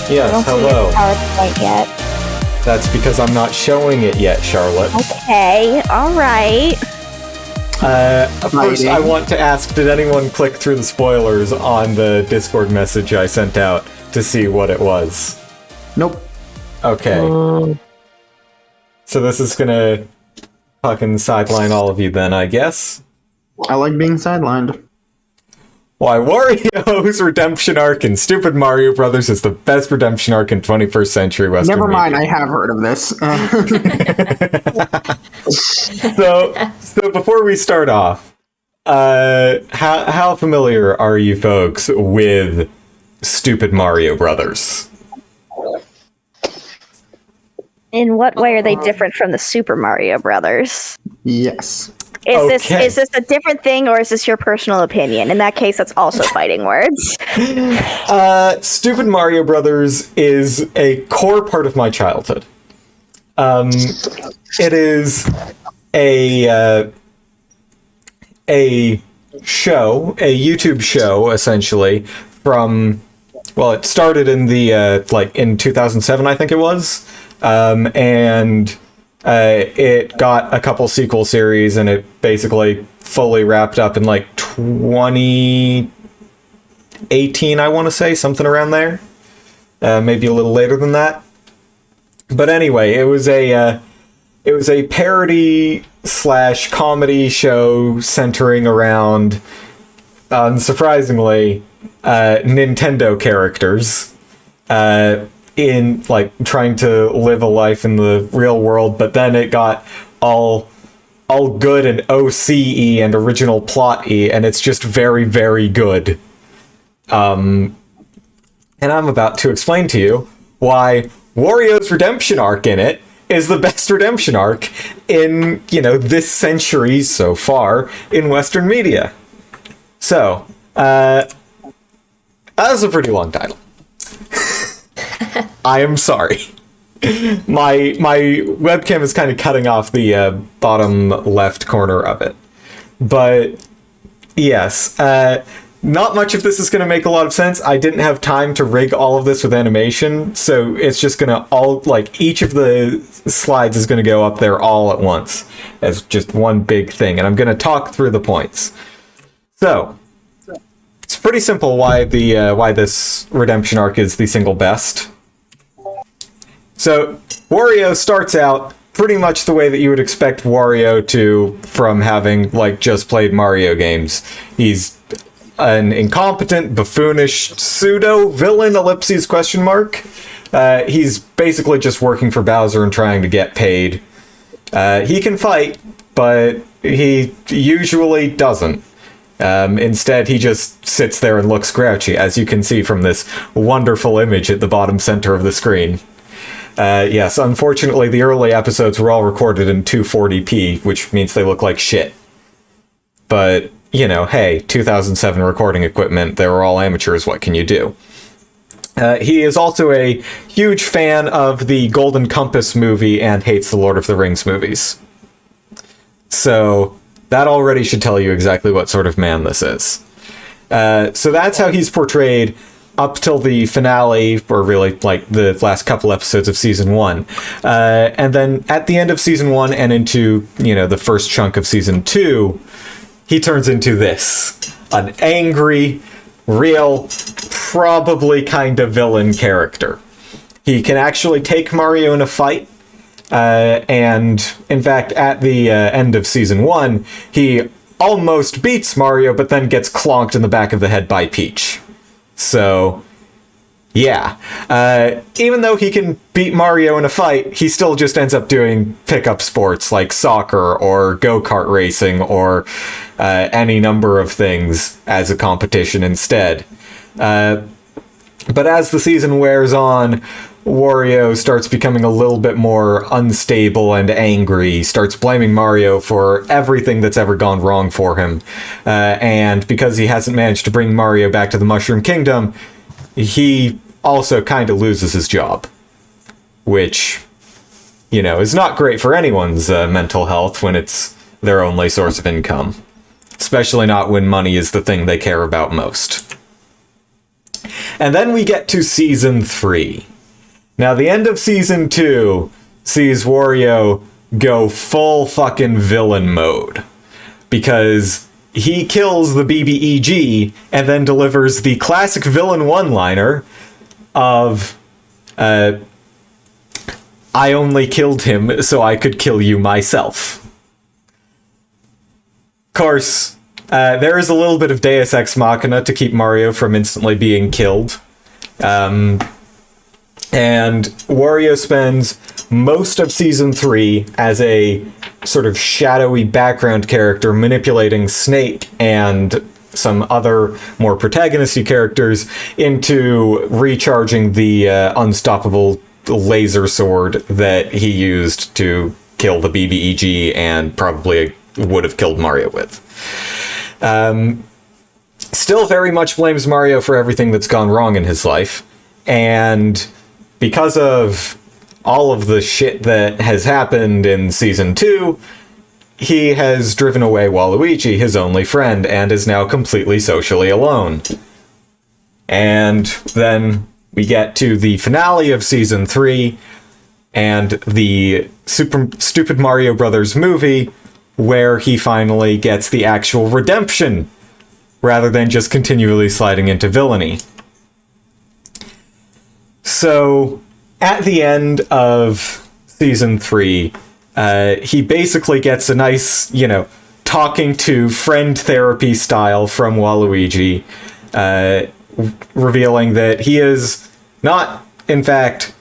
I Yes, don't see hello. your PowerPoint yet. That's because I'm not showing it yet, Charlotte. Okay, alright. First, I want to ask, did anyone click through the spoilers on the Discord message I sent out to see what it was? Nope. Okay. So this is gonna fucking sideline all of you then, I guess. I like being sidelined. Why, Wario's redemption arc in Stupid Mario Brothers is the best redemption arc in 21st century Western Never mind, media. I have heard of this. So before we start off, how familiar are you folks with Stupid Mario Brothers? In what way are they different from the Super Mario Brothers? Yes. Is this a different thing, or is this your personal opinion? In that case, that's also fighting words. Stupid Mario Brothers is a core part of my childhood. It is a show, a YouTube show, essentially, from, well, it started in the, in 2007, I think it was, and it got a couple sequel series, and it basically fully wrapped up in, 2018, I want to say, something around there. Maybe a little later than that. But anyway, it was a parody / comedy show centering around, unsurprisingly, Nintendo characters in trying to live a life in the real world, but then it got all good and OCE and original plot-y, and it's just very, very good. And I'm about to explain to you why Wario's redemption arc in it is the best redemption arc in, this century so far in Western media. So, that was a pretty long title. I am sorry. My webcam is kind of cutting off the bottom left corner of it. But, yes, not much of this is going to make a lot of sense. I didn't have time to rig all of this with animation, so it's just going to each of the slides is going to go up there all at once as just one big thing, and I'm going to talk through the points. So, it's pretty simple why this redemption arc is the single best. So, Wario starts out pretty much the way that you would expect Wario to from having, just played Mario games. He's an incompetent, buffoonish pseudo-villain, ellipses ? He's basically just working for Bowser and trying to get paid. He can fight, but he usually doesn't. Instead, he just sits there and looks grouchy, as you can see from this wonderful image at the bottom center of the screen. Yes, unfortunately, the early episodes were all recorded in 240p, which means they look like shit. But, hey, 2007 recording equipment, they were all amateurs, what can you do? He is also a huge fan of the Golden Compass movie and hates the Lord of the Rings movies. So, that already should tell you exactly what sort of man this is. So that's how he's portrayed up till the finale, or really, the last couple episodes of Season 1. And then at the end of Season 1 and into, the first chunk of Season 2, he turns into this. An angry, real, probably kind of villain character. He can actually take Mario in a fight, and in fact, at the end of Season 1, he almost beats Mario, but then gets clonked in the back of the head by Peach. So, yeah. Even though he can beat Mario in a fight, he still just ends up doing pickup sports like soccer or go-kart racing or any number of things as a competition instead. But as the season wears on, Wario starts becoming a little bit more unstable and angry, starts blaming Mario for everything that's ever gone wrong for him. And because he hasn't managed to bring Mario back to the Mushroom Kingdom, he also kind of loses his job. Which, is not great for anyone's mental health when it's their only source of income. Especially not when money is the thing they care about most. And then we get to Season 3. Now, the end of Season 2 sees Wario go full fucking villain mode. Because he kills the BBEG and then delivers the classic villain one-liner of, I only killed him so I could kill you myself. Of course, there is a little bit of Deus Ex Machina to keep Mario from instantly being killed. And Wario spends most of Season 3 as a sort of shadowy background character manipulating Snake and some other more protagonisty characters into recharging the unstoppable laser sword that he used to kill the BBEG and probably would have killed Mario with. Still very much blames Mario for everything that's gone wrong in his life, and because of all of the shit that has happened in Season 2, he has driven away Waluigi, his only friend, and is now completely socially alone. And then we get to the finale of Season 3, and the Stupid Mario Brothers movie, where he finally gets the actual redemption, rather than just continually sliding into villainy. So, at the end of Season 3, he basically gets a nice, talking to friend therapy style from Waluigi, revealing that he is not, in fact,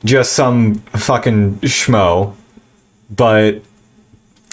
just some fucking schmo, but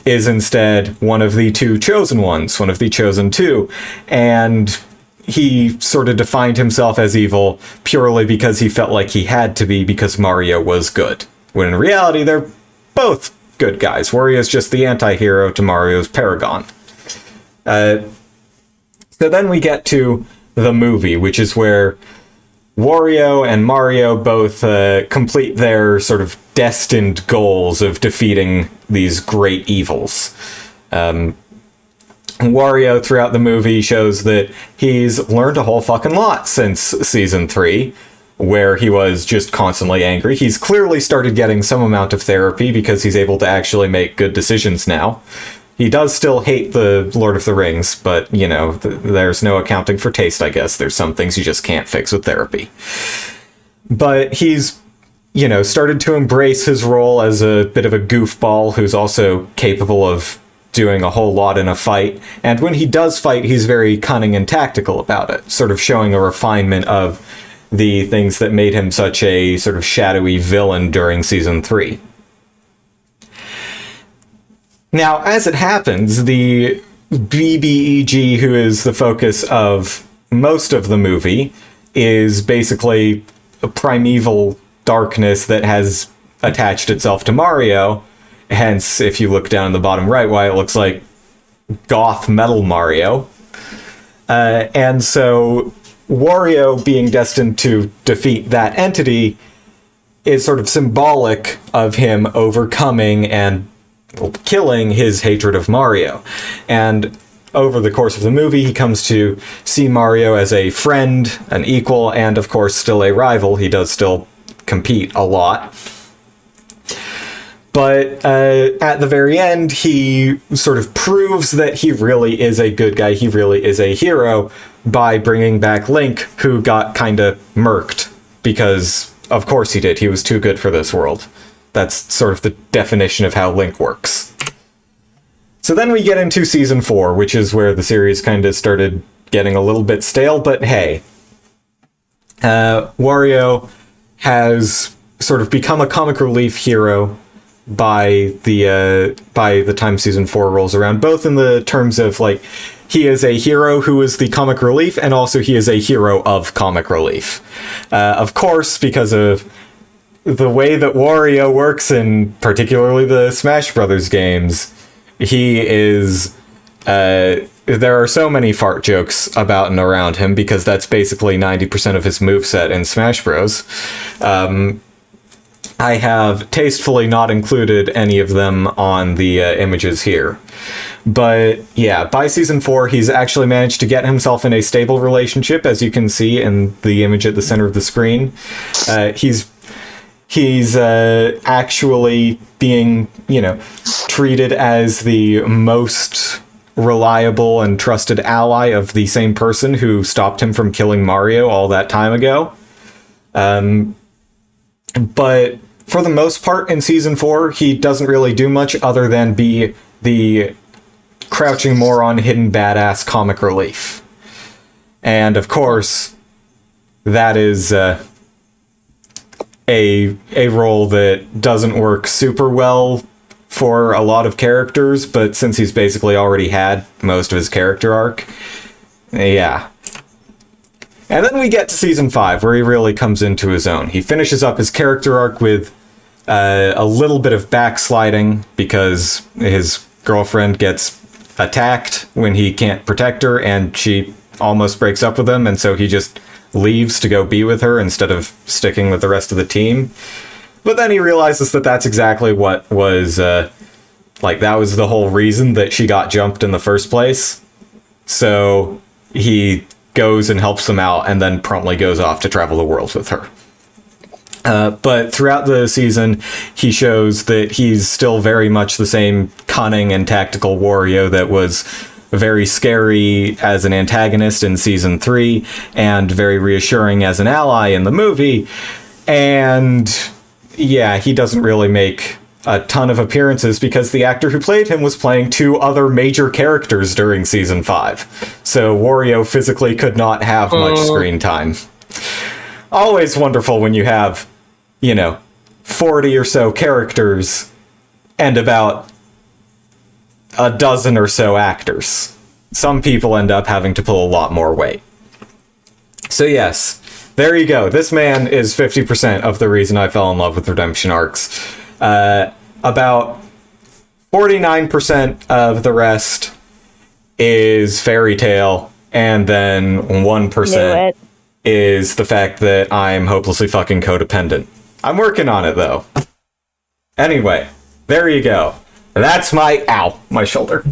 is instead one of the two chosen ones, one of the chosen two, and he sort of defined himself as evil purely because he felt like he had to be because Mario was good. When in reality, they're both good guys. Wario's just the anti-hero to Mario's paragon. So then we get to the movie, which is where Wario and Mario both complete their sort of destined goals of defeating these great evils. Wario, throughout the movie, shows that he's learned a whole fucking lot since Season 3, where he was just constantly angry. He's clearly started getting some amount of therapy because he's able to actually make good decisions now. He does still hate the Lord of the Rings, but, there's no accounting for taste, I guess. There's some things you just can't fix with therapy. But he's, started to embrace his role as a bit of a goofball who's also capable of doing a whole lot in a fight, and when he does fight, he's very cunning and tactical about it, sort of showing a refinement of the things that made him such a sort of shadowy villain during Season 3. Now, as it happens, the BBEG, who is the focus of most of the movie, is basically a primeval darkness that has attached itself to Mario. Hence, if you look down in the bottom right, why it looks like goth metal Mario. And so Wario being destined to defeat that entity is sort of symbolic of him overcoming and killing his hatred of Mario. And over the course of the movie, he comes to see Mario as a friend, an equal, and of course still a rival. He does still compete a lot. But at the very end, he sort of proves that he really is a good guy, he really is a hero, by bringing back Link, who got kinda murked, because of course he did, he was too good for this world. That's sort of the definition of how Link works. So then we get into Season 4, which is where the series kinda started getting a little bit stale, but hey. Wario has sort of become a comic relief hero by the time Season 4 rolls around, both in the terms of, he is a hero who is the comic relief, and also he is a hero of comic relief. Of course, because of the way that Wario works, in particularly the Smash Brothers games, he is... there are so many fart jokes about and around him, because that's basically 90% of his moveset in Smash Bros. I have tastefully not included any of them on the images here. But yeah, by season 4, he's actually managed to get himself in a stable relationship, as you can see in the image at the center of the screen. He's actually being, treated as the most reliable and trusted ally of the same person who stopped him from killing Mario all that time ago. But for the most part in season 4, he doesn't really do much other than be the crouching moron, hidden badass comic relief. And of course, that is a role that doesn't work super well for a lot of characters, but since he's basically already had most of his character arc, yeah. And then we get to season 5, where he really comes into his own. He finishes up his character arc with a little bit of backsliding, because his girlfriend gets attacked when he can't protect her, and she almost breaks up with him, and so he just leaves to go be with her instead of sticking with the rest of the team. But then he realizes that that's exactly what was, that was the whole reason that she got jumped in the first place. So he goes and helps them out, and then promptly goes off to travel the world with her. But throughout the season, he shows that he's still very much the same cunning and tactical Wario that was very scary as an antagonist in season 3, and very reassuring as an ally in the movie. And yeah, he doesn't really make a ton of appearances because the actor who played him was playing 2 other major characters during season 5. So Wario physically could not have much screen time. Always wonderful when you have, 40 or so characters and about a dozen or so actors. Some people end up having to pull a lot more weight. So yes, there you go. This man is 50% of the reason I fell in love with redemption arcs. About 49% of the rest is fairy tale, and then 1% is the fact that I'm hopelessly fucking codependent. I'm working on it, though. Anyway, there you go. That's my shoulder.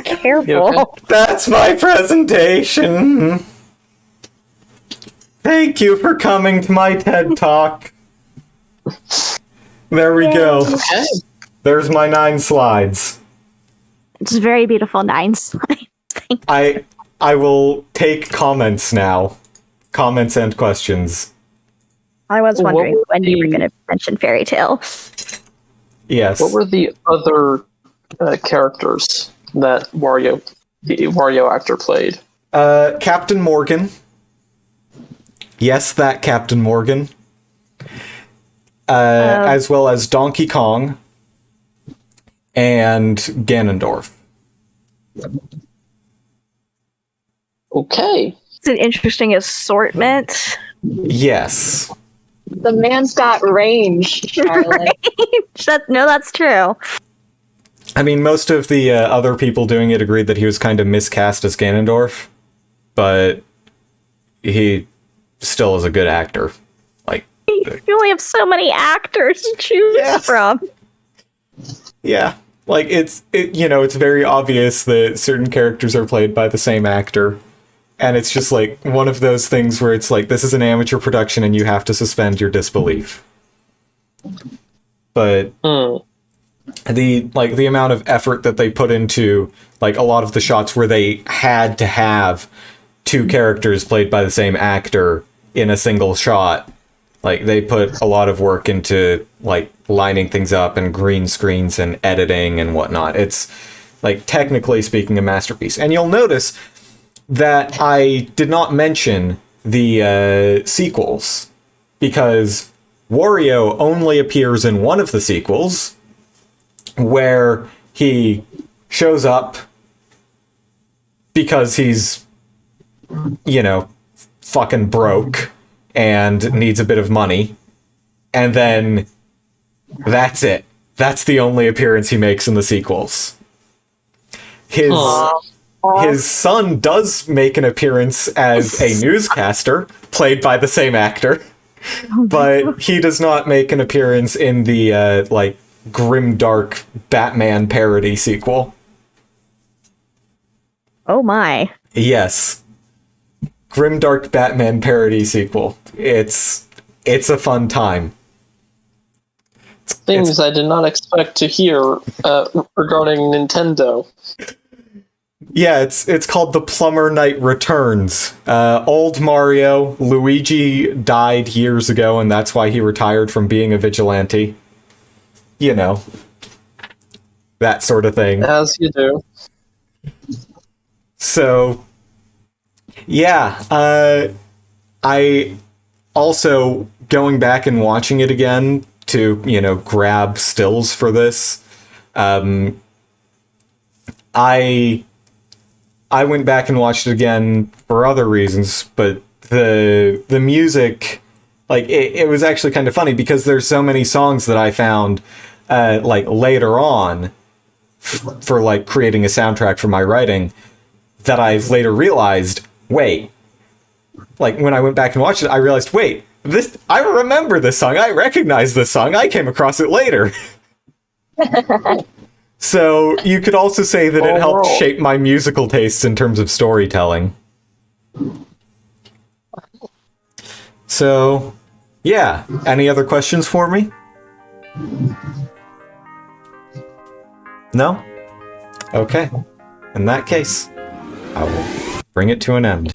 Careful. That's my presentation. Thank you for coming to my TED Talk. There we go. Okay. There's my 9 slides. It's a very beautiful 9 slides. I will take comments now. Comments and questions. I was wondering What were when you were the- going to mention fairy tale. Yes. What were the other characters that the Wario actor played? Captain Morgan. Yes, that Captain Morgan. As well as Donkey Kong and Ganondorf. Okay. It's an interesting assortment. Yes. The man's got range, Charlotte. That's true. I mean, most of the other people doing it agreed that he was kind of miscast as Ganondorf, but he still is a good actor. You only have so many actors to choose from. Yeah. It's very obvious that certain characters are played by the same actor. And it's just one of those things where it's this is an amateur production and you have to suspend your disbelief. But the amount of effort that they put into a lot of the shots where they had to have 2 characters played by the same actor in a single shot, they put a lot of work into lining things up and green screens and editing and whatnot. It's technically speaking a masterpiece. And you'll notice that I did not mention the sequels, because Wario only appears in one of the sequels, where he shows up because he's, fucking broke and needs a bit of money, and then that's it. That's the only appearance he makes in the sequels. His son does make an appearance as a newscaster, played by the same actor, but he does not make an appearance in the like grimdark Batman parody sequel. Oh my. Yes. Grimdark Batman parody sequel. It's a fun time. Things I did not expect to hear regarding Nintendo. Yeah, it's called The Plumber Knight Returns. Old Mario, Luigi died years ago, and that's why he retired from being a vigilante. You know, that sort of thing. As you do. So, yeah, I also, going back and watching it again to, grab stills for this, I went back and watched it again for other reasons, but the music, like, it was actually kind of funny because there's so many songs that I found, like, later on for, like, creating a soundtrack for my writing that I later realized, wait, like, when I went back and watched it, I realized, wait, I remember this song, I recognize this song, I came across it later. So you could also say that it helped shape my musical tastes in terms of storytelling. So, yeah. Any other questions for me? No? Okay. In that case, I will bring it to an end.